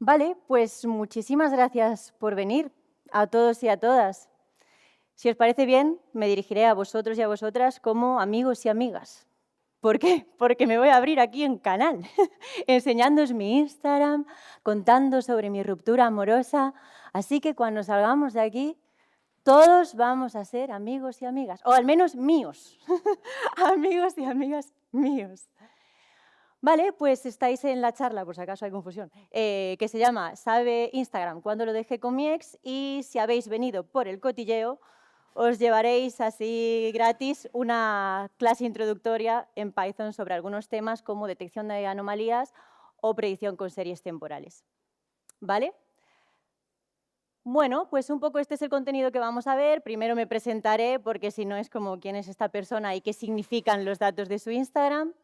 Vale, pues muchísimas gracias por venir, a todos y a todas. Si os parece bien, me dirigiré a vosotros y a vosotras como amigos y amigas. ¿Por qué? Porque me voy a abrir aquí un canal, enseñándoos mi Instagram, contando sobre mi ruptura amorosa. Así que cuando salgamos de aquí, todos vamos a ser amigos y amigas, o al menos míos, amigos y amigas míos. Vale, pues estáis en la charla, por si acaso hay confusión, que se llama ¿Sabe Instagram cuándo lo dejé con mi ex? Y si habéis venido por el cotilleo, os llevaréis así gratis una clase introductoria en Python sobre algunos temas como detección de anomalías o predicción con series temporales. ¿Vale? Bueno, pues un poco este es el contenido que vamos a ver. Primero me presentaré, porque si no es como quién es esta persona y qué significan los datos de su Instagram.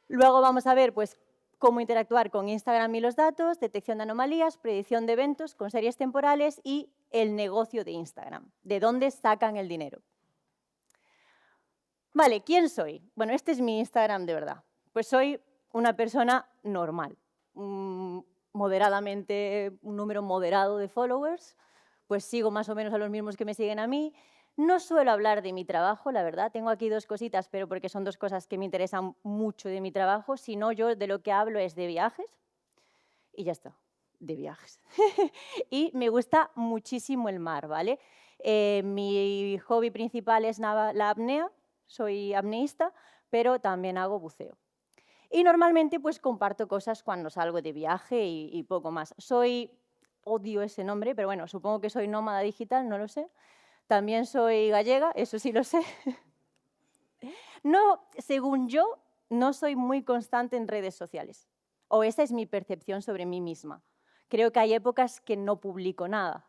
Luego vamos a ver pues, cómo interactuar con Instagram y los datos, detección de anomalías, predicción de eventos con series temporales y el negocio de Instagram, de dónde sacan el dinero. Vale, ¿quién soy? Bueno, este es mi Instagram de verdad. Pues soy una persona normal, moderadamente, un número moderado de followers, pues sigo más o menos a los mismos que me siguen a mí. No suelo hablar de mi trabajo, la verdad. Tengo aquí dos cositas, pero porque son dos cosas que me interesan mucho de mi trabajo. Si no, yo de lo que hablo es de viajes y ya está, de viajes. Y me gusta muchísimo el mar, ¿vale? Mi hobby principal es la apnea, soy apneísta, pero también hago buceo. Y normalmente pues comparto cosas cuando salgo de viaje y poco más. Odio ese nombre, pero bueno, supongo que soy nómada digital, no lo sé. También soy gallega, eso sí lo sé. No, según yo, no soy muy constante en redes sociales. O esa es mi percepción sobre mí misma. Creo que hay épocas que no publico nada.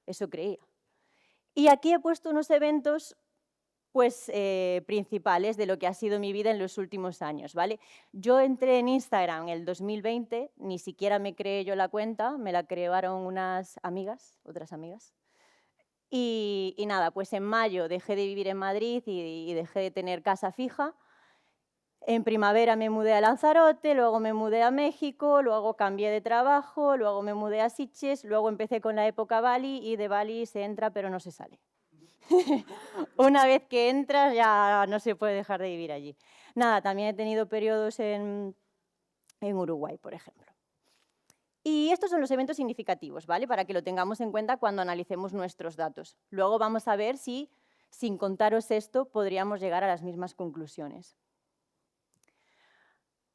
Eso creía. Y aquí he puesto unos eventos pues, principales de lo que ha sido mi vida en los últimos años, ¿vale? Yo entré en Instagram en el 2020, ni siquiera me creé yo la cuenta, me la crearon unas amigas, otras amigas. Y nada, pues en mayo dejé de vivir en Madrid y dejé de tener casa fija. En primavera me mudé a Lanzarote, luego me mudé a México, luego cambié de trabajo, luego me mudé a Sitges, luego empecé con la época Bali y de Bali se entra pero no se sale. Una vez que entras ya no se puede dejar de vivir allí. Nada, también he tenido periodos en Uruguay, por ejemplo. Y estos son los eventos significativos, ¿vale? Para que lo tengamos en cuenta cuando analicemos nuestros datos. Luego vamos a ver si, sin contaros esto, podríamos llegar a las mismas conclusiones.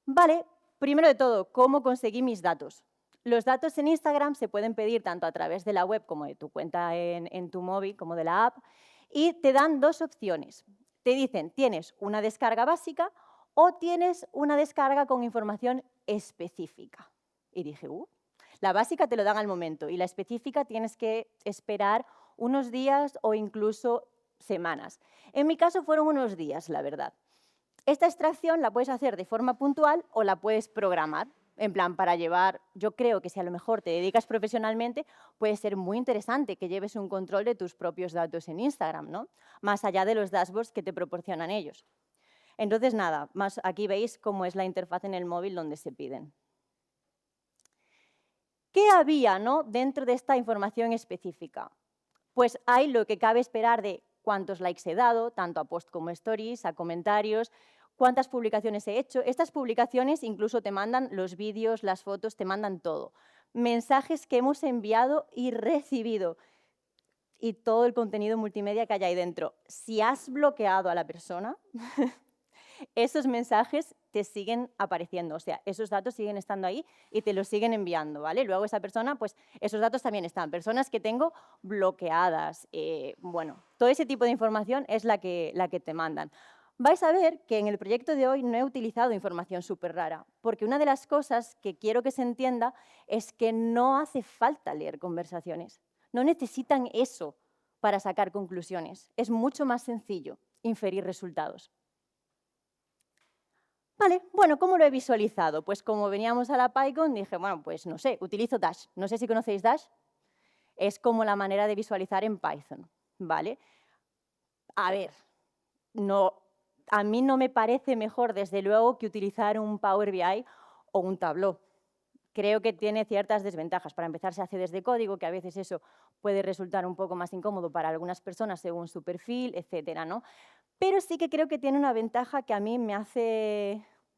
Vale, primero de todo, ¿cómo conseguí mis datos? Los datos en Instagram se pueden pedir tanto a través de la web como de tu cuenta en tu móvil, como de la app, y te dan dos opciones. Te dicen, tienes una descarga básica o tienes una descarga con información específica. Y dije, la básica te lo dan al momento y la específica tienes que esperar unos días o incluso semanas. En mi caso fueron unos días, la verdad. Esta extracción la puedes hacer de forma puntual o la puedes programar. En plan, para llevar, yo creo que si a lo mejor te dedicas profesionalmente, puede ser muy interesante que lleves un control de tus propios datos en Instagram, ¿no? Más allá de los dashboards que te proporcionan ellos. Entonces, nada, más aquí veis cómo es la interfaz en el móvil donde se piden. ¿Qué había, dentro de esta información específica? Pues hay lo que cabe esperar de cuántos likes he dado, tanto a post como a stories, a comentarios, cuántas publicaciones he hecho. Estas publicaciones incluso te mandan los vídeos, las fotos, te mandan todo. Mensajes que hemos enviado y recibido y todo el contenido multimedia que hay ahí dentro. Si has bloqueado a la persona, esos mensajes te siguen apareciendo, o sea, esos datos siguen estando ahí y te los siguen enviando, ¿vale? Luego esa persona, pues esos datos también están. Personas que tengo bloqueadas, bueno, todo ese tipo de información es la que te mandan. Vais a ver que en el proyecto de hoy no he utilizado información súper rara, porque una de las cosas que quiero que se entienda es que no hace falta leer conversaciones. No necesitan eso para sacar conclusiones. Es mucho más sencillo inferir resultados. Vale, bueno, ¿cómo lo he visualizado? Pues como veníamos a la PyCon, dije, bueno, pues no sé, utilizo Dash. No sé si conocéis Dash. Es como la manera de visualizar en Python, ¿vale? A ver, a mí no me parece mejor, desde luego, que utilizar un Power BI o un Tableau. creo que tiene ciertas desventajas. Para empezar, se hace desde código, que a veces eso puede resultar un poco más incómodo para algunas personas según su perfil, etcétera, ¿no? Pero sí que creo que tiene una ventaja que a mí me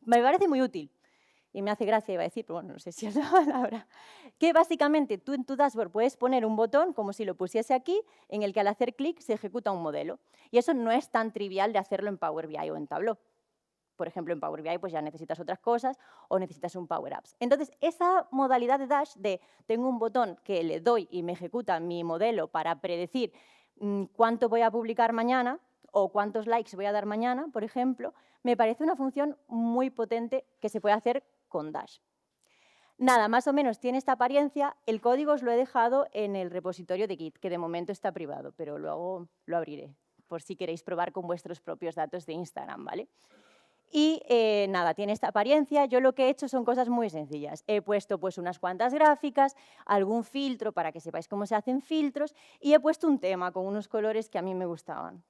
parece muy útil. Y me hace gracia, iba a decir, pero bueno, no sé si es la palabra, que básicamente tú en tu dashboard puedes poner un botón, como si lo pusiese aquí, en el que al hacer clic se ejecuta un modelo. Y eso no es tan trivial de hacerlo en Power BI o en Tableau. Por ejemplo, en Power BI pues ya necesitas otras cosas o necesitas un Power Apps. Entonces, esa modalidad de Dash de tengo un botón que le doy y me ejecuta mi modelo para predecir cuánto voy a publicar mañana o cuántos likes voy a dar mañana, por ejemplo, me parece una función muy potente que se puede hacer con Dash. Nada, más o menos tiene esta apariencia. El código os lo he dejado en el repositorio de Git, que de momento está privado, pero luego lo abriré, por si queréis probar con vuestros propios datos de Instagram, ¿vale? Y nada, tiene esta apariencia. Yo lo que he hecho son cosas muy sencillas. He puesto pues unas cuantas gráficas, algún filtro para que sepáis cómo se hacen filtros y he puesto un tema con unos colores que a mí me gustaban.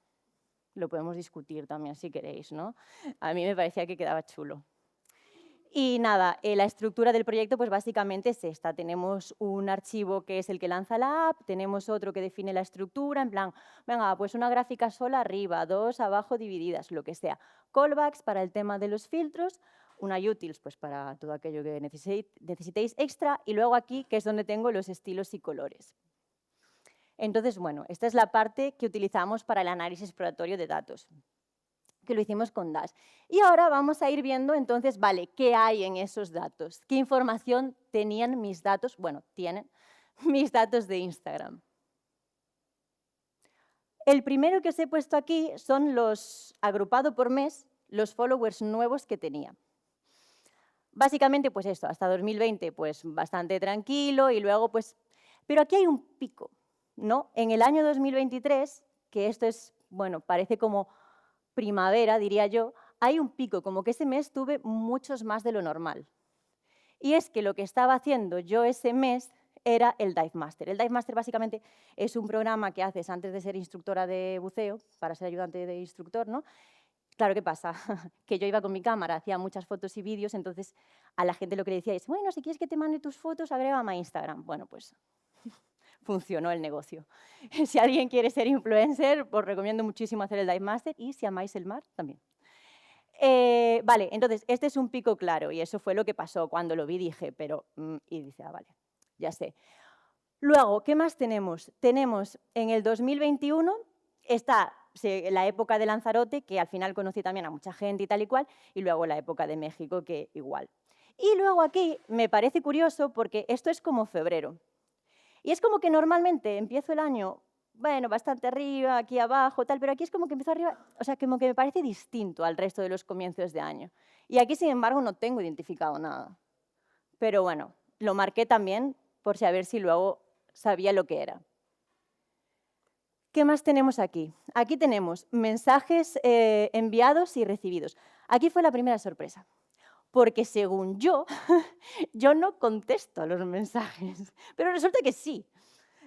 Lo podemos discutir también si queréis, ¿no? A mí me parecía que quedaba chulo. Y nada, la estructura del proyecto pues básicamente es esta. Tenemos un archivo que es el que lanza la app, tenemos otro que define la estructura, en plan, venga, pues una gráfica sola arriba, dos abajo divididas, lo que sea. Callbacks para el tema de los filtros, una utils pues para todo aquello que necesitéis extra y luego aquí que es donde tengo los estilos y colores. Entonces, bueno, esta es la parte que utilizamos para el análisis exploratorio de datos, que lo hicimos con Dash. Y ahora vamos a ir viendo, entonces, vale, ¿qué hay en esos datos? ¿Qué información tenían mis datos? Bueno, tienen mis datos de Instagram. El primero que os he puesto aquí son los, agrupado por mes, los followers nuevos que tenía. Básicamente, pues esto, hasta 2020, pues bastante tranquilo y luego, pues... Pero aquí hay un pico, ¿no? En el año 2023, que esto es, bueno, parece como primavera, diría yo, hay un pico, como que ese mes tuve muchos más de lo normal. Y es que lo que estaba haciendo yo ese mes era el Dive Master. El Dive Master básicamente es un programa que haces antes de ser instructora de buceo, para ser ayudante de instructor, ¿no? Claro, ¿qué pasa? Que yo iba con mi cámara, hacía muchas fotos y vídeos, entonces a la gente lo que le decía es, bueno, si quieres que te mande tus fotos, agrégame a Instagram. Bueno, pues funcionó el negocio. Si alguien quiere ser influencer, os recomiendo muchísimo hacer el Dive Master y si amáis el mar, también. Vale, entonces, este es un pico claro y eso fue lo que pasó. Cuando lo vi dije, pero... y dice, vale, ya sé. Luego, ¿qué más tenemos? Tenemos en el 2021, está la época de Lanzarote, que al final conocí también a mucha gente y tal y cual, y luego la época de México, que igual. Y luego aquí me parece curioso porque esto es como febrero. Y es como que normalmente empiezo el año, bueno, bastante arriba, aquí abajo, tal, pero aquí es como que empiezo arriba, o sea, como que me parece distinto al resto de los comienzos de año. Y aquí, sin embargo, no tengo identificado nada. Pero bueno, lo marqué también por saber si luego sabía lo que era. ¿Qué más tenemos aquí? Aquí tenemos mensajes enviados y recibidos. Aquí fue la primera sorpresa. Porque según yo, yo no contesto a los mensajes. Pero resulta que sí.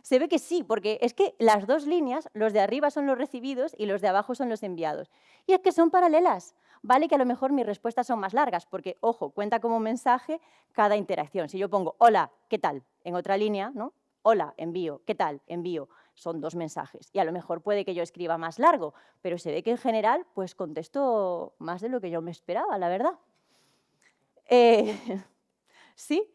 Se ve que sí, porque es que las dos líneas, los de arriba son los recibidos y los de abajo son los enviados. Y es que son paralelas. Vale que a lo mejor mis respuestas son más largas, porque, ojo, cuenta como mensaje cada interacción. Si yo pongo, hola, ¿qué tal? En otra línea, ¿no? Hola, envío, ¿qué tal? Envío. Son dos mensajes. Y a lo mejor puede que yo escriba más largo, pero se ve que en general, pues contesto más de lo que yo me esperaba, la verdad. Sí.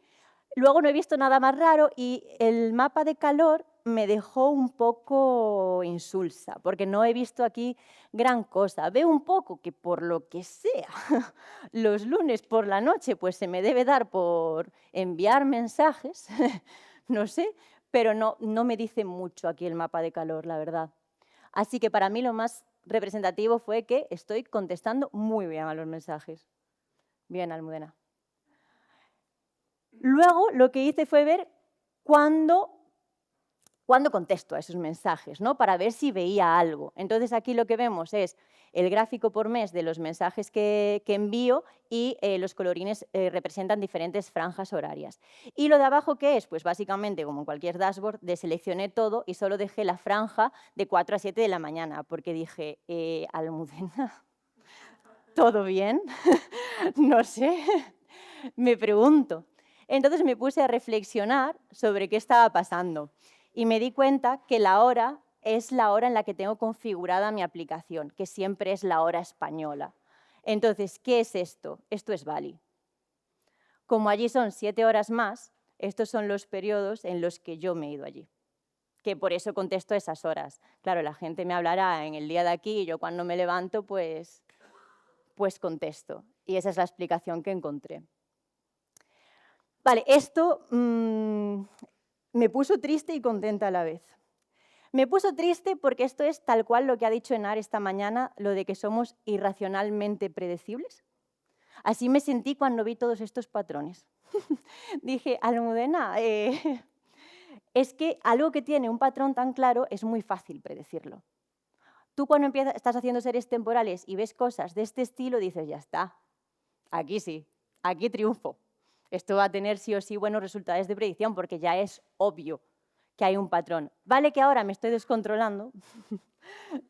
Luego no he visto nada más raro y el mapa de calor me dejó un poco insulsa, porque no he visto aquí gran cosa. Veo un poco que por lo que sea, los lunes por la noche pues se me debe dar por enviar mensajes, no sé, pero no me dice mucho aquí el mapa de calor, la verdad. Así que para mí lo más representativo fue que estoy contestando muy bien a los mensajes. Bien, Almudena. Luego lo que hice fue ver cuándo contesto a esos mensajes, ¿no? Para ver si veía algo. Entonces aquí lo que vemos es el gráfico por mes de los mensajes que envío y los colorines representan diferentes franjas horarias. Y lo de abajo, ¿qué es? Pues básicamente, como en cualquier dashboard, deseleccioné todo y solo dejé la franja de 4 a 7 de la mañana, porque dije, Almudena, ¿todo bien? No sé, me pregunto. Entonces me puse a reflexionar sobre qué estaba pasando y me di cuenta que la hora es la hora en la que tengo configurada mi aplicación, que siempre es la hora española. Entonces, ¿qué es esto? Esto es Bali. Como allí son 7 horas más, estos son los periodos en los que yo me he ido allí, que por eso contesto esas horas. Claro, la gente me hablará en el día de aquí y yo cuando me levanto, pues contesto. Y esa es la explicación que encontré. Vale, esto me puso triste y contenta a la vez. Me puso triste porque esto es tal cual lo que ha dicho Enar esta mañana, lo de que somos irracionalmente predecibles. Así me sentí cuando vi todos estos patrones. Dije, Almudena, es que algo que tiene un patrón tan claro es muy fácil predecirlo. Tú cuando estás haciendo series temporales y ves cosas de este estilo, dices, ya está, aquí sí, aquí triunfo. Esto va a tener sí o sí buenos resultados de predicción porque ya es obvio que hay un patrón. Vale que ahora me estoy descontrolando,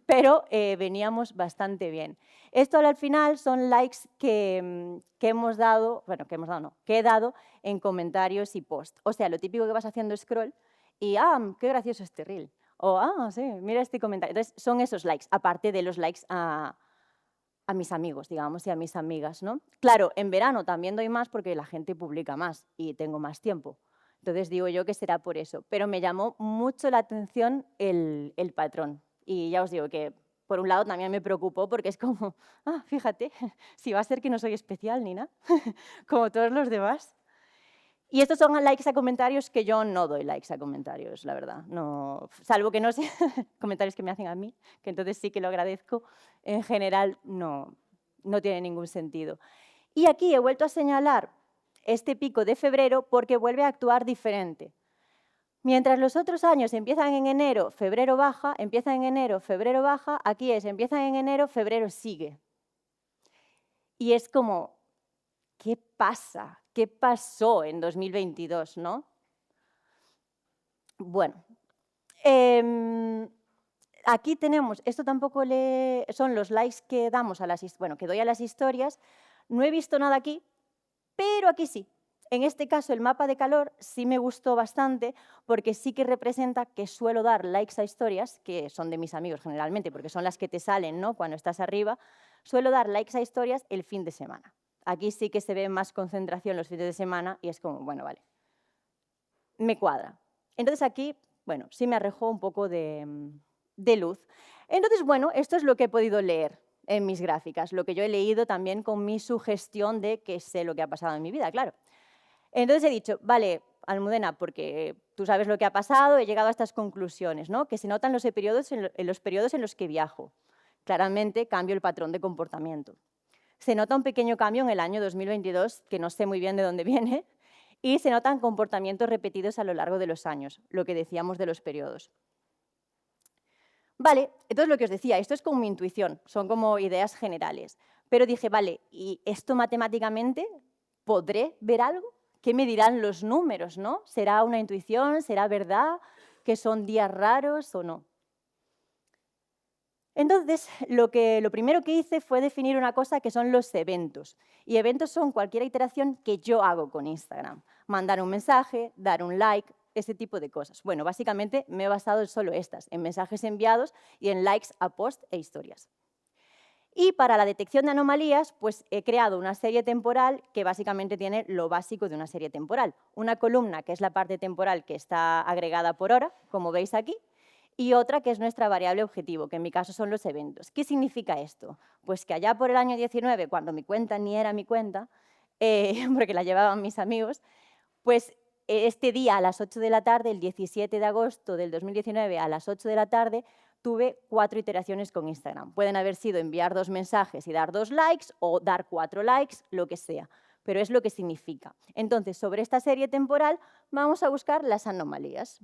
pero veníamos bastante bien. Esto al final son likes que hemos dado, bueno, que he dado en comentarios y post. O sea, lo típico que vas haciendo scroll y, qué gracioso este reel. O, sí, mira este comentario. Entonces, son esos likes, aparte de los likes a mis amigos, digamos, y a mis amigas, ¿no? Claro, en verano también doy más porque la gente publica más y tengo más tiempo. Entonces digo yo que será por eso. Pero me llamó mucho la atención el patrón. Y ya os digo que, por un lado, también me preocupó porque es como, fíjate, si va a ser que no soy especial ni nada, como todos los demás. Y estos son likes a comentarios que yo no doy likes a comentarios, la verdad. No, salvo que no sean comentarios que me hacen a mí, que entonces sí que lo agradezco. En general no tiene ningún sentido. Y aquí he vuelto a señalar este pico de febrero porque vuelve a actuar diferente. Mientras los otros años empiezan en enero, febrero baja, empiezan en enero, febrero baja, aquí empiezan en enero, febrero sigue. Y es como, ¿qué pasa? ¿Qué pasó en 2022, no? Bueno, aquí tenemos, esto tampoco son los likes que damos que doy a las historias. No he visto nada aquí, pero aquí sí. En este caso, el mapa de calor sí me gustó bastante porque sí que representa que suelo dar likes a historias, que son de mis amigos generalmente, porque son las que te salen, ¿no?, cuando estás arriba. Suelo dar likes a historias el fin de semana. Aquí sí que se ve más concentración los fines de semana y es como, bueno, vale, me cuadra. Entonces aquí, bueno, sí me arrojó un poco de luz. Entonces, bueno, esto es lo que he podido leer en mis gráficas, lo que yo he leído también con mi sugestión de que sé lo que ha pasado en mi vida, claro. Entonces he dicho, vale, Almudena, porque tú sabes lo que ha pasado, he llegado a estas conclusiones, ¿no?, que se notan los periodos en los que viajo. Claramente cambio el patrón de comportamiento. Se nota un pequeño cambio en el año 2022, que no sé muy bien de dónde viene, y se notan comportamientos repetidos a lo largo de los años, lo que decíamos de los periodos. Vale, entonces lo que os decía, esto es como mi intuición, son como ideas generales. Pero dije, vale, ¿y esto matemáticamente podré ver algo? ¿Qué me dirán los números, no? ¿Será una intuición? ¿Será verdad? ¿Que son días raros o no? Entonces, lo primero que hice fue definir una cosa que son los eventos. Y eventos son cualquier iteración que yo hago con Instagram. Mandar un mensaje, dar un like, ese tipo de cosas. Bueno, básicamente me he basado en solo estas, en mensajes enviados y en likes a posts e historias. Y para la detección de anomalías, pues he creado una serie temporal que básicamente tiene lo básico de una serie temporal. Una columna, que es la parte temporal que está agregada por hora, como veis aquí, y otra que es nuestra variable objetivo, que en mi caso son los eventos. ¿Qué significa esto? Pues que allá por el año 19, cuando mi cuenta ni era mi cuenta, porque la llevaban mis amigos, pues este día a las 8 de la tarde, el 17 de agosto del 2019 a las 8 de la tarde, tuve 4 iteraciones con Instagram. Pueden haber sido enviar 2 mensajes y dar 2 likes o dar 4 likes, lo que sea, pero es lo que significa. Entonces, sobre esta serie temporal vamos a buscar las anomalías.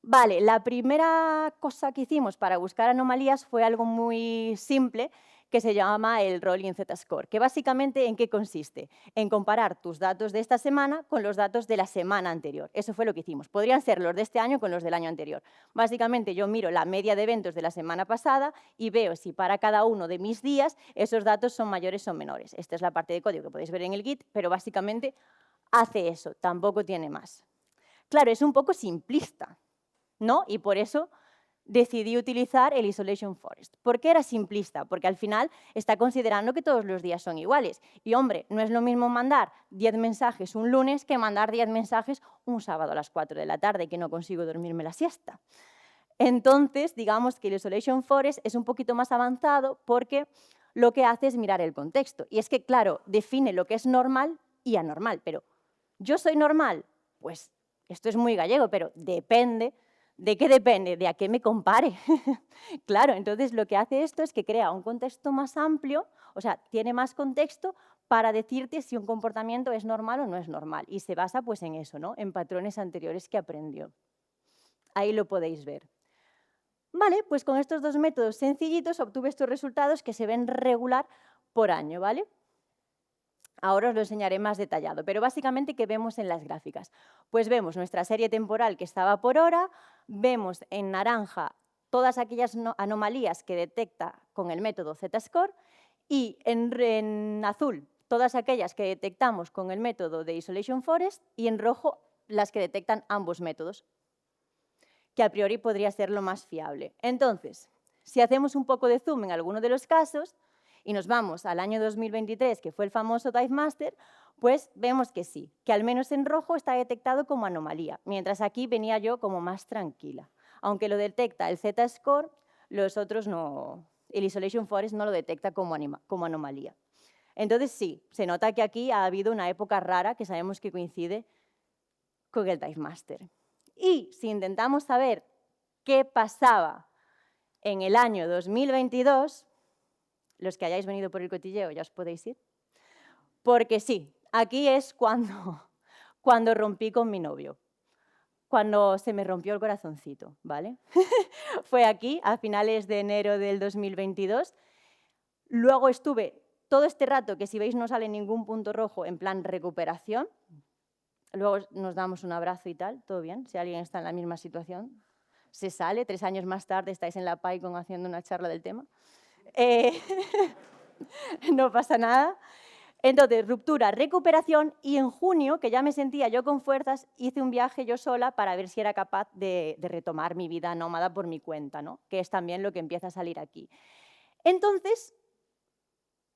Vale, la primera cosa que hicimos para buscar anomalías fue algo muy simple, que se llama el Rolling Z-Score, que básicamente ¿en qué consiste? En comparar tus datos de esta semana con los datos de la semana anterior. Eso fue lo que hicimos. Podrían ser los de este año con los del año anterior. Básicamente yo miro la media de eventos de la semana pasada y veo si para cada uno de mis días esos datos son mayores o menores. Esta es la parte de código que podéis ver en el Git, pero básicamente hace eso, tampoco tiene más. Claro, es un poco simplista, ¿no? Y por eso decidí utilizar el Isolation Forest. ¿Por qué era simplista? Porque al final está considerando que todos los días son iguales. Y, hombre, no es lo mismo mandar 10 mensajes un lunes que mandar 10 mensajes un sábado a las 4 de la tarde, que no consigo dormirme la siesta. Entonces, digamos que el Isolation Forest es un poquito más avanzado porque lo que hace es mirar el contexto. Y es que, claro, define lo que es normal y anormal. Pero, ¿yo soy normal? Pues esto es muy gallego, pero depende. ¿De qué depende? De a qué me compare. Claro, entonces lo que hace esto es que crea un contexto más amplio, o sea, tiene más contexto para decirte si un comportamiento es normal o no es normal. Y se basa pues en eso, ¿no? En patrones anteriores que aprendió. Ahí lo podéis ver. Vale, pues con estos dos métodos sencillitos obtuve estos resultados que se ven regular por año, ¿vale? Ahora os lo enseñaré más detallado, pero básicamente, ¿qué vemos en las gráficas? Pues vemos nuestra serie temporal que estaba por hora, vemos en naranja todas aquellas anomalías que detecta con el método Z-Score y en azul todas aquellas que detectamos con el método de Isolation Forest y en rojo las que detectan ambos métodos, que a priori podría ser lo más fiable. Entonces, si hacemos un poco de zoom en alguno de los casos, y nos vamos al año 2023, que fue el famoso Dive Master, pues vemos que sí, que al menos en rojo está detectado como anomalía, mientras aquí venía yo como más tranquila. Aunque lo detecta el Z-Score, los otros no, el Isolation Forest no lo detecta como anomalía. Entonces sí, se nota que aquí ha habido una época rara que sabemos que coincide con el Dive Master. Y si intentamos saber qué pasaba en el año 2022, los que hayáis venido por el cotilleo ya os podéis ir, porque sí, aquí es cuando rompí con mi novio, cuando se me rompió el corazoncito, ¿vale? Fue aquí, a finales de enero del 2022. Luego estuve todo este rato, que si veis no sale ningún punto rojo, en plan recuperación. Luego nos damos un abrazo y tal, todo bien, si alguien está en la misma situación. Se sale, 3 años más tarde estáis en la PyCon haciendo una charla del tema. No pasa nada. Entonces, ruptura, recuperación, y en junio, que ya me sentía yo con fuerzas, hice un viaje yo sola para ver si era capaz de retomar mi vida nómada por mi cuenta, ¿no? Que es también lo que empieza a salir aquí. Entonces,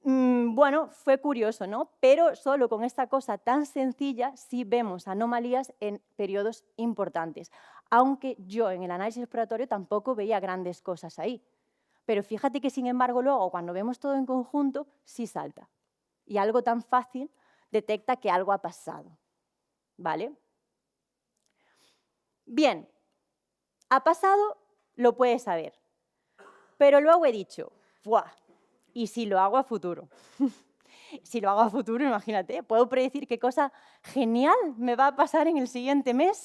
bueno, fue curioso, ¿no? Pero solo con esta cosa tan sencilla sí vemos anomalías en periodos importantes, aunque yo en el análisis exploratorio tampoco veía grandes cosas ahí. Pero fíjate que, sin embargo, luego, cuando vemos todo en conjunto, sí salta. Y algo tan fácil detecta que algo ha pasado, ¿vale? Bien, ha pasado, lo puedes saber. Pero luego he dicho, ¡buah! ¿Y si lo hago a futuro? Si lo hago a futuro, imagínate, puedo predecir qué cosa genial me va a pasar en el siguiente mes.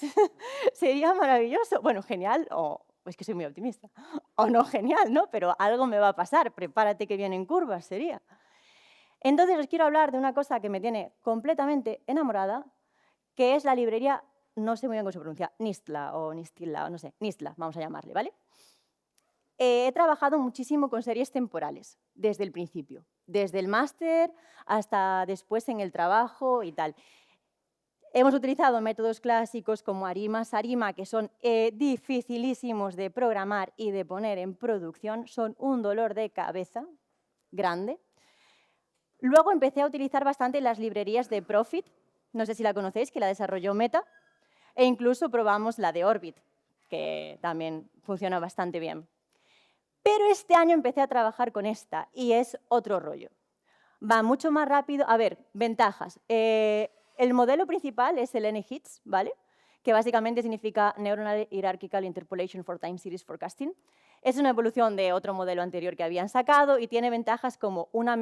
Sería maravilloso. Bueno, genial, o es que soy muy optimista. O no genial, ¿no? Pero algo me va a pasar, prepárate que vienen curvas, sería. Entonces os quiero hablar de una cosa que me tiene completamente enamorada, que es la librería, no sé muy bien cómo se pronuncia, Nistla o Nistila, o no sé, Nistla, vamos a llamarle, ¿vale? He trabajado muchísimo con series temporales, desde el principio, desde el máster hasta después en el trabajo y tal. Hemos utilizado métodos clásicos como Arima, Sarima, que son dificilísimos de programar y de poner en producción, son un dolor de cabeza grande. Luego empecé a utilizar bastante las librerías de Profit, no sé si la conocéis, que la desarrolló Meta, e incluso probamos la de Orbit, que también funciona bastante bien. Pero este año empecé a trabajar con esta y es otro rollo. Va mucho más rápido. A ver, ventajas. El modelo principal es el NHITS, ¿vale? Que básicamente significa Neuronal Hierarchical Interpolation for Time Series Forecasting. Es una evolución de otro modelo anterior que habían sacado y tiene ventajas como una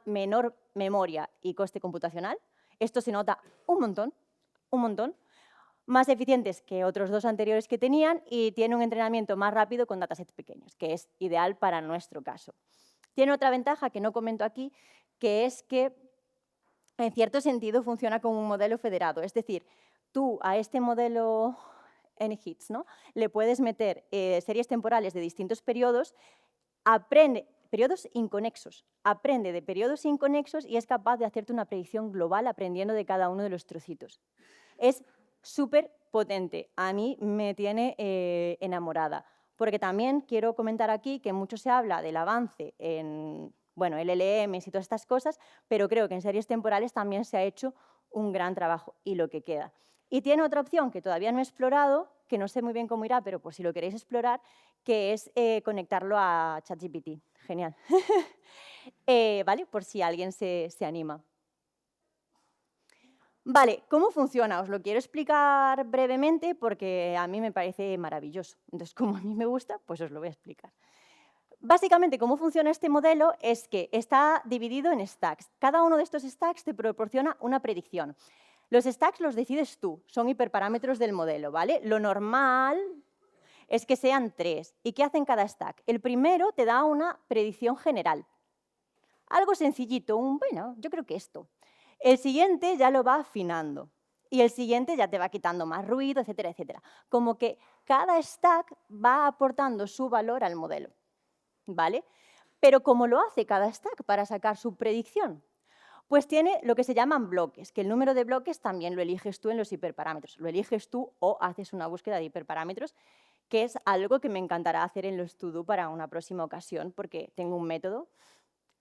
menor memoria y coste computacional. Esto se nota un montón, un montón. Más eficientes que otros dos anteriores que tenían y tiene un entrenamiento más rápido con datasets pequeños, que es ideal para nuestro caso. Tiene otra ventaja que no comento aquí, que es que en cierto sentido funciona como un modelo federado. Es decir, tú a este modelo NHITS, ¿no?, le puedes meter series temporales de distintos periodos, periodos inconexos, aprende de periodos inconexos y es capaz de hacerte una predicción global aprendiendo de cada uno de los trocitos. Es súper potente, a mí me tiene enamorada, porque también quiero comentar aquí que mucho se habla del avance en LLMs y todas estas cosas, pero creo que en series temporales también se ha hecho un gran trabajo y lo que queda. Y tiene otra opción que todavía no he explorado, que no sé muy bien cómo irá, pero por si lo queréis explorar, que es conectarlo a ChatGPT. Genial. ¿Vale? Por si alguien se anima. Vale, ¿cómo funciona? Os lo quiero explicar brevemente porque a mí me parece maravilloso. Entonces, como a mí me gusta, pues os lo voy a explicar. Básicamente, cómo funciona este modelo es que está dividido en stacks. Cada uno de estos stacks te proporciona una predicción. Los stacks los decides tú, son hiperparámetros del modelo, ¿vale? Lo normal es que sean 3. ¿Y qué hacen cada stack? El primero te da una predicción general. Algo sencillito, bueno, yo creo que esto. El siguiente ya lo va afinando. Y el siguiente ya te va quitando más ruido, etcétera, etcétera. Como que cada stack va aportando su valor al modelo, ¿vale? Pero ¿cómo lo hace cada stack para sacar su predicción? Pues tiene lo que se llaman bloques, que el número de bloques también lo eliges tú en los hiperparámetros. Lo eliges tú o haces una búsqueda de hiperparámetros, que es algo que me encantará hacer en los to-do para una próxima ocasión, porque tengo un método,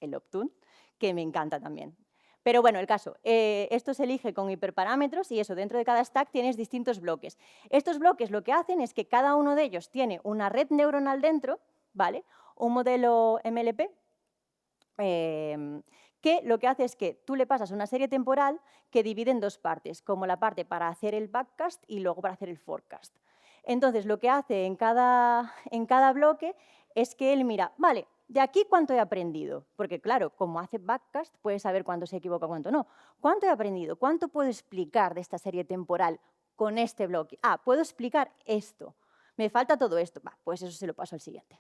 el Optune, que me encanta también. Pero bueno, el caso, esto se elige con hiperparámetros y eso, dentro de cada stack tienes distintos bloques. Estos bloques lo que hacen es que cada uno de ellos tiene una red neuronal dentro, ¿vale? Un modelo MLP, que lo que hace es que tú le pasas una serie temporal que divide en dos partes, como la parte para hacer el backcast y luego para hacer el forecast. Entonces, lo que hace en cada bloque es que él mira, vale, ¿de aquí cuánto he aprendido? Porque claro, como hace backcast, puede saber cuánto se equivoca, cuánto no. ¿Cuánto he aprendido? ¿Cuánto puedo explicar de esta serie temporal con este bloque? Ah, puedo explicar esto. Me falta todo esto. Pues eso se lo paso al siguiente.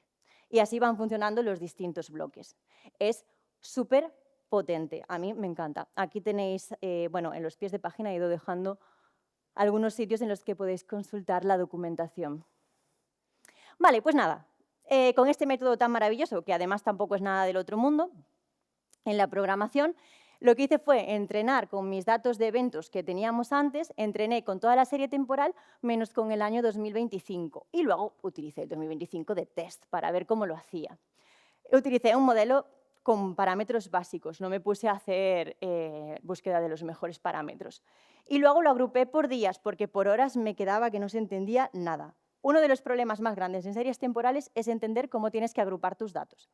Y así van funcionando los distintos bloques. Es súper potente, a mí me encanta. Aquí tenéis, en los pies de página he ido dejando algunos sitios en los que podéis consultar la documentación. Vale, pues nada, con este método tan maravilloso, que además tampoco es nada del otro mundo, en la programación, lo que hice fue entrenar con mis datos de eventos que teníamos antes, entrené con toda la serie temporal menos con el año 2025 y luego utilicé el 2025 de test para ver cómo lo hacía. Utilicé un modelo con parámetros básicos, no me puse a hacer búsqueda de los mejores parámetros. Y luego lo agrupé por días, porque por horas me quedaba que no se entendía nada. Uno de los problemas más grandes en series temporales es entender cómo tienes que agrupar tus datos.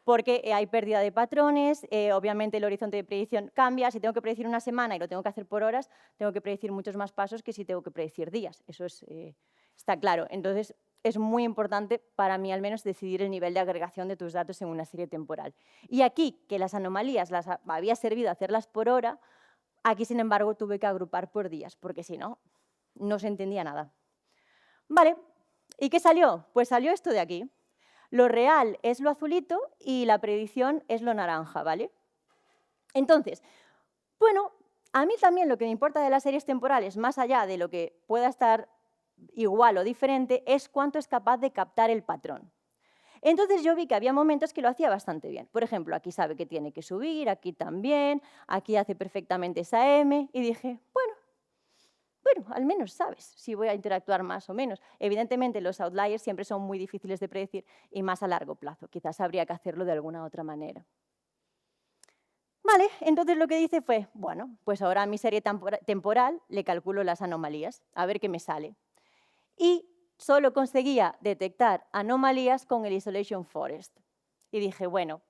Porque hay pérdida de patrones, obviamente el horizonte de predicción cambia. Si tengo que predecir una semana y lo tengo que hacer por horas, tengo que predecir muchos más pasos que si tengo que predecir días. Eso está claro. Entonces, es muy importante, para mí al menos, decidir el nivel de agregación de tus datos en una serie temporal. Y aquí, que las anomalías las había servido hacerlas por hora, aquí, sin embargo, tuve que agrupar por días, porque si no, no se entendía nada. Vale, ¿y qué salió? Pues salió esto de aquí. Lo real es lo azulito y la predicción es lo naranja, ¿vale? Entonces, bueno, a mí también lo que me importa de las series temporales, más allá de lo que pueda estar igual o diferente, es cuánto es capaz de captar el patrón. Entonces yo vi que había momentos que lo hacía bastante bien. Por ejemplo, aquí sabe que tiene que subir, aquí también, aquí hace perfectamente esa M, y dije, bueno, al menos sabes si voy a interactuar más o menos. Evidentemente, los outliers siempre son muy difíciles de predecir y más a largo plazo. Quizás habría que hacerlo de alguna otra manera. Vale, entonces lo que dice fue, bueno, pues ahora a mi serie temporal le calculo las anomalías, a ver qué me sale. Y solo conseguía detectar anomalías con el Isolation Forest. Y dije, bueno,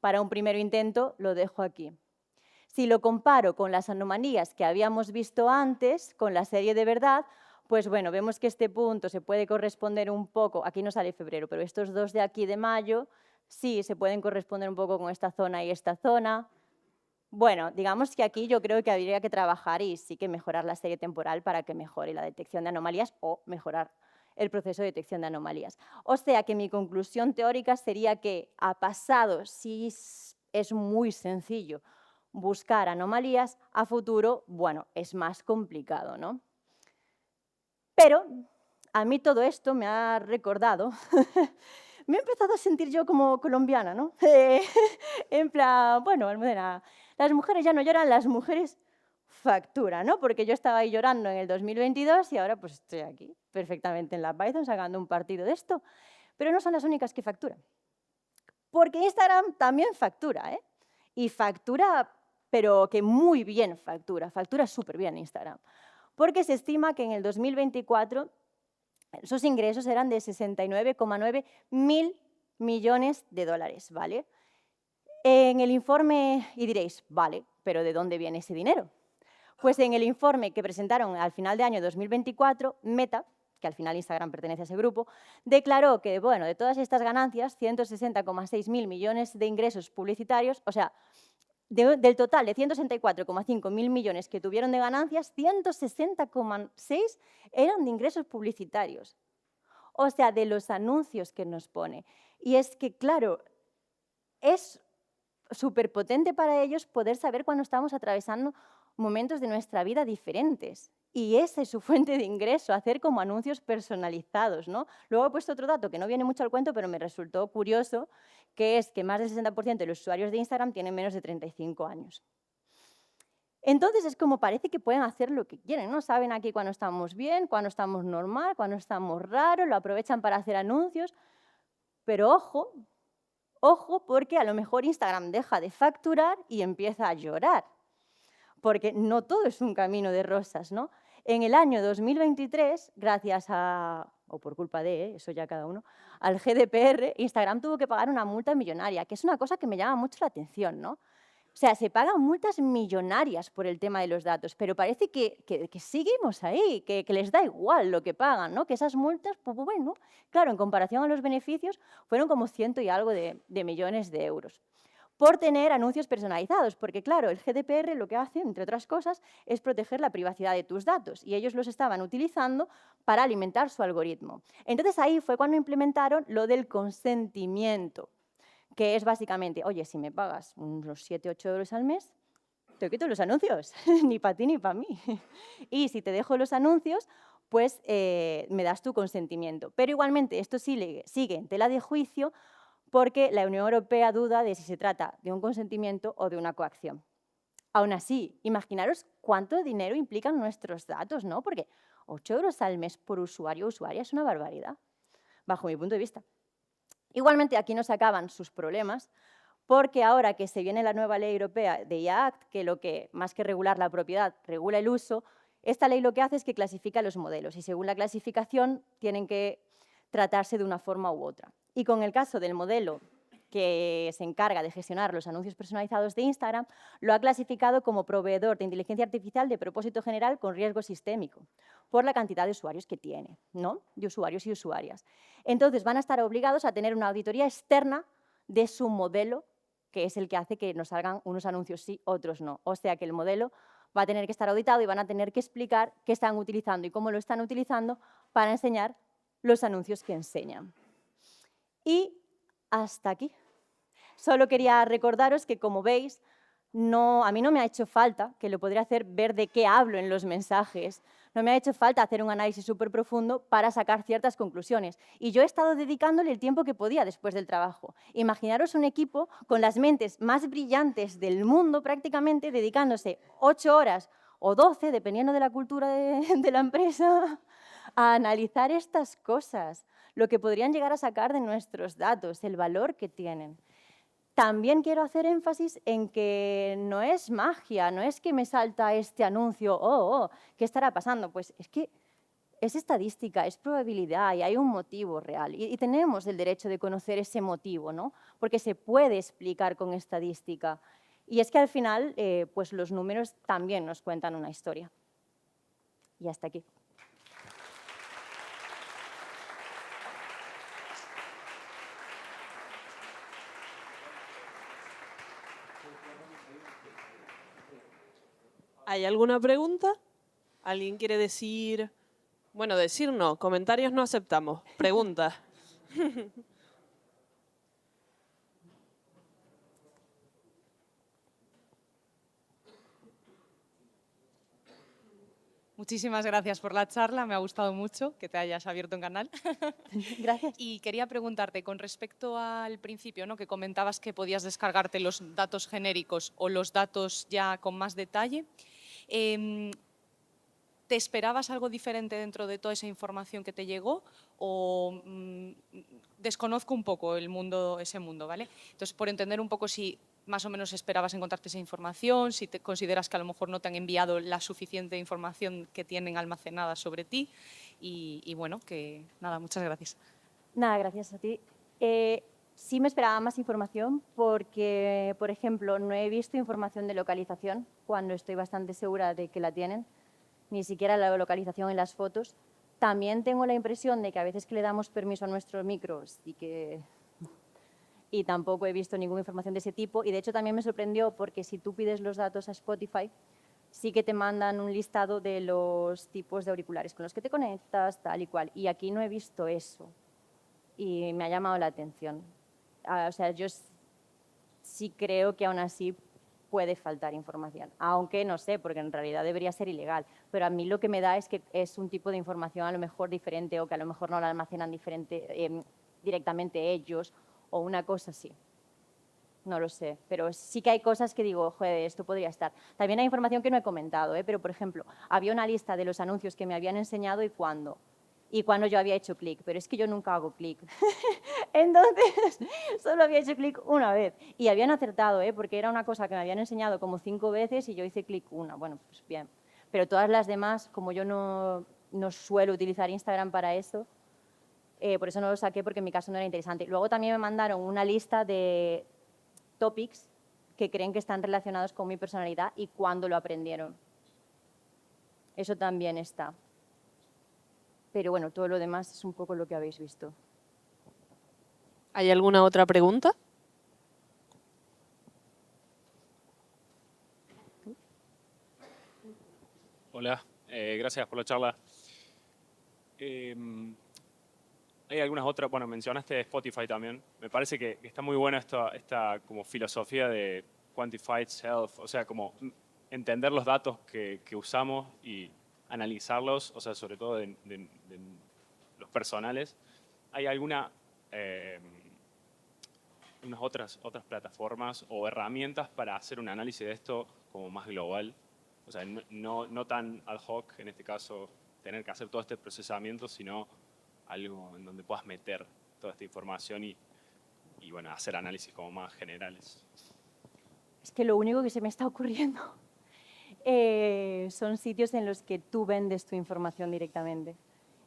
para un primer intento lo dejo aquí. Si lo comparo con las anomalías que habíamos visto antes, con la serie de verdad, pues bueno, vemos que este punto se puede corresponder un poco, aquí no sale febrero, pero estos dos de aquí de mayo, sí, se pueden corresponder un poco con esta zona y esta zona. Bueno, digamos que aquí yo creo que habría que trabajar y sí que mejorar la serie temporal para que mejore la detección de anomalías o mejorar el proceso de detección de anomalías. O sea que mi conclusión teórica sería que a pasado sí es muy sencillo buscar anomalías, a futuro, bueno, es más complicado, ¿no? Pero a mí todo esto me ha recordado, me he empezado a sentir yo como colombiana, ¿no? En plan, bueno, Almudena, las mujeres ya no lloran, las mujeres facturan, ¿no? Porque yo estaba ahí llorando en el 2022 y ahora pues estoy aquí, perfectamente en la Python, sacando un partido de esto. Pero no son las únicas que facturan. Porque Instagram también factura, ¿eh? Y factura, pero que muy bien factura súper bien Instagram. Porque se estima que en el 2024 sus ingresos eran de 69,9 mil millones de dólares, ¿vale? En el informe, y diréis, vale, pero ¿de dónde viene ese dinero? Pues en el informe que presentaron al final de año 2024, Meta, que al final Instagram pertenece a ese grupo, declaró que, bueno, de todas estas ganancias, 160,6 mil millones de ingresos publicitarios, o sea, del total de 164,5 mil millones que tuvieron de ganancias, 160,6 eran de ingresos publicitarios. O sea, de los anuncios que nos pone. Y es que, claro, es súper potente para ellos poder saber cuando estamos atravesando momentos de nuestra vida diferentes. Y esa es su fuente de ingreso, hacer como anuncios personalizados, ¿no? Luego he puesto otro dato que no viene mucho al cuento, pero me resultó curioso, que es que más del 60% de los usuarios de Instagram tienen menos de 35 años. Entonces es como parece que pueden hacer lo que quieren, ¿no? Saben aquí cuando estamos bien, cuando estamos normal, cuando estamos raros, lo aprovechan para hacer anuncios, pero ojo, ojo, porque a lo mejor Instagram deja de facturar y empieza a llorar, porque no todo es un camino de rosas, ¿no? En el año 2023, gracias a, o por culpa de, eso ya cada uno, al GDPR, Instagram tuvo que pagar una multa millonaria, que es una cosa que me llama mucho la atención, ¿no? O sea, se pagan multas millonarias por el tema de los datos, pero parece que seguimos ahí, que les da igual lo que pagan, ¿no? Que esas multas, pues bueno, claro, en comparación a los beneficios, fueron como 100 y algo de millones de euros por tener anuncios personalizados, porque claro, el GDPR lo que hace, entre otras cosas, es proteger la privacidad de tus datos y ellos los estaban utilizando para alimentar su algoritmo. Entonces ahí fue cuando implementaron lo del consentimiento, que es básicamente, oye, si me pagas unos 7, 8 euros al mes, te quito los anuncios, ni para ti ni para mí. Y si te dejo los anuncios, pues me das tu consentimiento. Pero igualmente esto sigue en tela de juicio porque la Unión Europea duda de si se trata de un consentimiento o de una coacción. Aún así, imaginaros cuánto dinero implican nuestros datos, ¿no? Porque 8 euros al mes por usuario o usuaria es una barbaridad, bajo mi punto de vista. Igualmente, aquí no se acaban sus problemas, porque ahora que se viene la nueva ley europea de IA Act, que lo que, más que regular la propiedad, regula el uso, esta ley lo que hace es que clasifica los modelos y según la clasificación tienen que tratarse de una forma u otra. Y con el caso del modelo que se encarga de gestionar los anuncios personalizados de Instagram, lo ha clasificado como proveedor de inteligencia artificial de propósito general con riesgo sistémico, por la cantidad de usuarios que tiene, ¿no? De usuarios y usuarias. Entonces, van a estar obligados a tener una auditoría externa de su modelo, que es el que hace que nos salgan unos anuncios sí, otros no. O sea que el modelo va a tener que estar auditado y van a tener que explicar qué están utilizando y cómo lo están utilizando para enseñar los anuncios que enseñan. Y hasta aquí. Solo quería recordaros que, como veis, a mí no me ha hecho falta, que lo podría hacer, ver de qué hablo en los mensajes. No me ha hecho falta hacer un análisis súper profundo para sacar ciertas conclusiones. Y yo he estado dedicándole el tiempo que podía después del trabajo. Imaginaros un equipo con las mentes más brillantes del mundo, prácticamente, dedicándose 8 horas o 12, dependiendo de la cultura de la empresa, a analizar estas cosas, lo que podrían llegar a sacar de nuestros datos, el valor que tienen. También quiero hacer énfasis en que no es magia, no es que me salta este anuncio, ¿qué estará pasando? Pues es que es estadística, es probabilidad y hay un motivo real. Y tenemos el derecho de conocer ese motivo, ¿no? Porque se puede explicar con estadística. Y es que al final, pues los números también nos cuentan una historia. Y hasta aquí. ¿Hay alguna pregunta? ¿Alguien quiere decir Bueno, decir no, comentarios no aceptamos. Preguntas. Muchísimas gracias por la charla, me ha gustado mucho que te hayas abierto un canal. Gracias. Y quería preguntarte, con respecto al principio, ¿no?, que comentabas que podías descargarte los datos genéricos o los datos ya con más detalle, ¿te esperabas algo diferente dentro de toda esa información que te llegó o desconozco un poco ese mundo, ¿vale? Entonces, por entender un poco si más o menos esperabas encontrarte esa información, si te consideras que a lo mejor no te han enviado la suficiente información que tienen almacenada sobre ti y bueno, que nada, muchas gracias. Nada, gracias a ti. Sí me esperaba más información porque, por ejemplo, no he visto información de localización cuando estoy bastante segura de que la tienen, ni siquiera la localización en las fotos. También tengo la impresión de que a veces que le damos permiso a nuestros micros y tampoco he visto ninguna información de ese tipo. Y de hecho también me sorprendió porque si tú pides los datos a Spotify, sí que te mandan un listado de los tipos de auriculares con los que te conectas, tal y cual. Y aquí no he visto eso y me ha llamado la atención. O sea, yo sí creo que aún así puede faltar información, aunque no sé, porque en realidad debería ser ilegal, pero a mí lo que me da es que es un tipo de información a lo mejor diferente o que a lo mejor no la almacenan directamente ellos o una cosa así. No lo sé, pero sí que hay cosas que digo, joder, esto podría estar. También hay información que no he comentado, pero por ejemplo, había una lista de los anuncios que me habían enseñado y cuándo yo había hecho clic, pero es que yo nunca hago clic. Entonces, solo había hecho clic una vez. Y habían acertado, porque era una cosa que me habían enseñado como 5 veces y yo hice clic una. Bueno, pues bien. Pero todas las demás, como yo no suelo utilizar Instagram para eso, por eso no lo saqué porque en mi caso no era interesante. Luego también me mandaron una lista de topics que creen que están relacionados con mi personalidad y cuándo lo aprendieron. Eso también está. Pero bueno, todo lo demás es un poco lo que habéis visto. ¿Hay alguna otra pregunta? Hola, gracias por la charla. Hay algunas otras, bueno, mencionaste Spotify también. Me parece que está muy buena esta como filosofía de quantified self, o sea, como entender los datos que usamos y analizarlos, o sea, sobre todo de los personales. ¿Hay unas otras plataformas o herramientas para hacer un análisis de esto como más global? O sea, no tan ad hoc, en este caso, tener que hacer todo este procesamiento, sino algo en donde puedas meter toda esta información y bueno, hacer análisis como más generales. Es que lo único que se me está ocurriendo son sitios en los que tú vendes tu información directamente.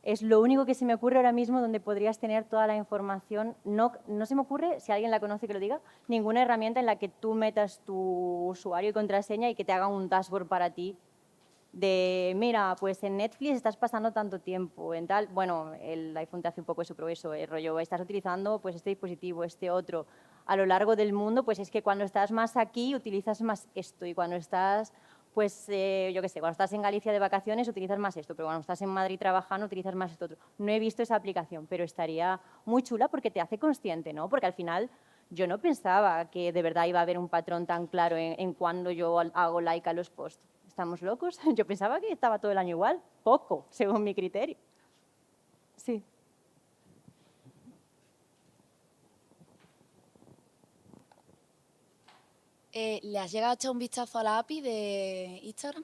Es lo único que se me ocurre ahora mismo donde podrías tener toda la información. No se me ocurre, si alguien la conoce que lo diga, ninguna herramienta en la que tú metas tu usuario y contraseña y que te haga un dashboard para ti de, mira, pues en Netflix estás pasando tanto tiempo, en tal, bueno, el iPhone te hace un poco eso, pero eso, el rollo, estás utilizando pues este dispositivo, este otro, a lo largo del mundo, pues es que cuando estás más aquí utilizas más esto y cuando estás, pues yo qué sé, cuando estás en Galicia de vacaciones utilizas más esto, pero cuando estás en Madrid trabajando utilizas más esto otro. No he visto esa aplicación, pero estaría muy chula porque te hace consciente, ¿no? Porque al final yo no pensaba que de verdad iba a haber un patrón tan claro en cuando yo hago like a los posts. ¿Estamos locos? Yo pensaba que estaba todo el año igual. Poco, según mi criterio. Sí. ¿Le has llegado a echar un vistazo a la API de Instagram?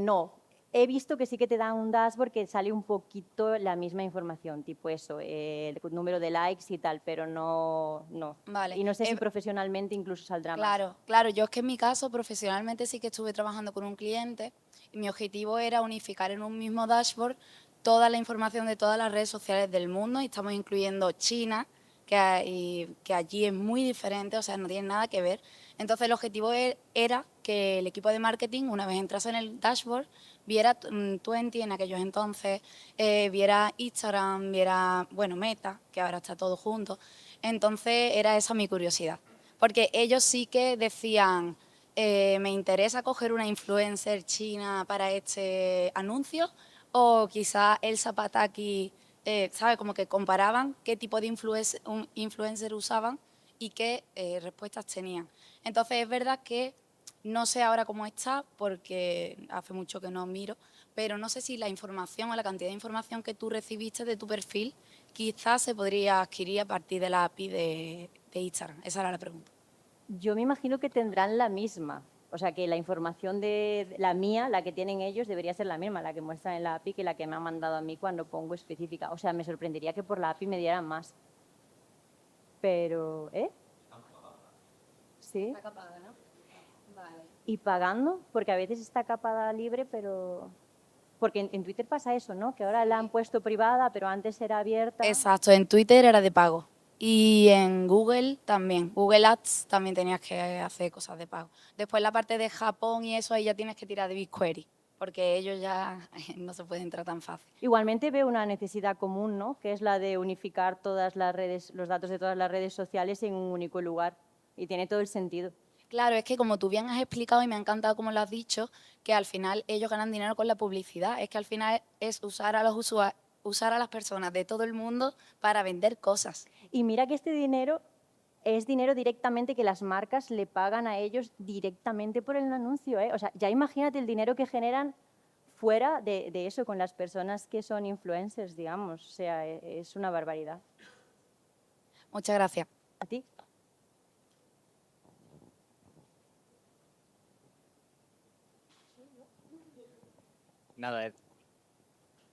No. He visto que sí que te dan un dashboard que sale un poquito la misma información, tipo eso, el número de likes y tal, pero no. Vale. Y no sé si profesionalmente incluso saldrá más. Claro. Yo es que en mi caso, profesionalmente sí que estuve trabajando con un cliente y mi objetivo era unificar en un mismo dashboard toda la información de todas las redes sociales del mundo y estamos incluyendo China, que allí es muy diferente, o sea, no tiene nada que ver. Entonces el objetivo era que el equipo de marketing, una vez entrase en el dashboard, viera Twenty en aquellos entonces, viera Instagram, viera, bueno, Meta, que ahora está todo junto. Entonces era esa mi curiosidad. Porque ellos sí que decían, me interesa coger una influencer china para este anuncio o quizá Elsa Pataki, ¿sabe? Como que comparaban qué tipo de influencer usaban y qué respuestas tenían. Entonces es verdad que no sé ahora cómo está, porque hace mucho que no miro, pero no sé si la información o la cantidad de información que tú recibiste de tu perfil quizás se podría adquirir a partir de la API de Instagram. Esa era la pregunta. Yo me imagino que tendrán la misma. O sea, que la información de la mía, la que tienen ellos, debería ser la misma, la que muestran en la API, que la que me han mandado a mí cuando pongo específica. O sea, me sorprendería que por la API me dieran más. Pero, ¿eh? Sí. Está capada, ¿no? Vale. Y pagando, porque a veces está capada libre, pero... Porque en Twitter pasa eso, ¿no? Que ahora la han puesto privada, pero antes era abierta. Exacto, en Twitter era de pago. Y en Google también. Google Ads también tenías que hacer cosas de pago. Después la parte de Japón y eso, ahí ya tienes que tirar de BigQuery, porque ellos ya no se pueden entrar tan fácil. Igualmente veo una necesidad común, ¿no? Que es la de unificar todas las redes, los datos de todas las redes sociales en un único lugar. Y tiene todo el sentido. Claro, es que como tú bien has explicado y me ha encantado como lo has dicho, que al final ellos ganan dinero con la publicidad. Es que al final es usar a los usar a las personas de todo el mundo para vender cosas. Y mira que este dinero es dinero directamente que las marcas le pagan a ellos directamente por el anuncio, ¿eh? O sea, ya imagínate el dinero que generan fuera de eso con las personas que son influencers, digamos. O sea, es una barbaridad. Muchas gracias. ¿A ti? Nada,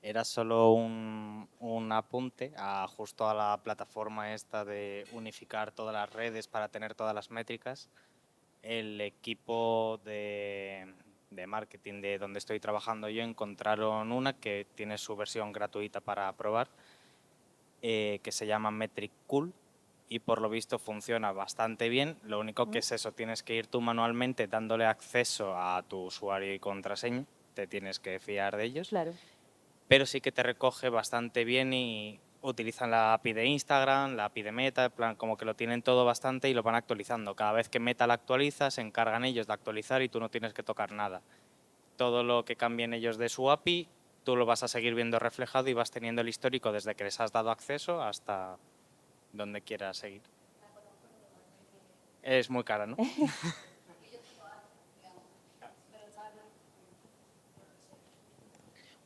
era solo un apunte justo a la plataforma esta de unificar todas las redes para tener todas las métricas. El equipo de marketing de donde estoy trabajando yo encontraron una que tiene su versión gratuita para probar, que se llama Metric Cool, y por lo visto funciona bastante bien. Lo único que es eso, tienes que ir tú manualmente dándole acceso a tu usuario y contraseña, te tienes que fiar de ellos. Claro. Pero sí que te recoge bastante bien y utilizan la API de Instagram, la API de Meta, en plan, como que lo tienen todo bastante y lo van actualizando. Cada vez que Meta la actualiza, se encargan ellos de actualizar y tú no tienes que tocar nada. Todo lo que cambien ellos de su API, tú lo vas a seguir viendo reflejado y vas teniendo el histórico desde que les has dado acceso hasta donde quieras seguir. Es muy cara, ¿no?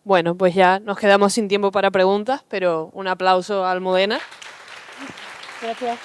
Bueno, pues ya nos quedamos sin tiempo para preguntas, pero un aplauso a Almudena. Gracias.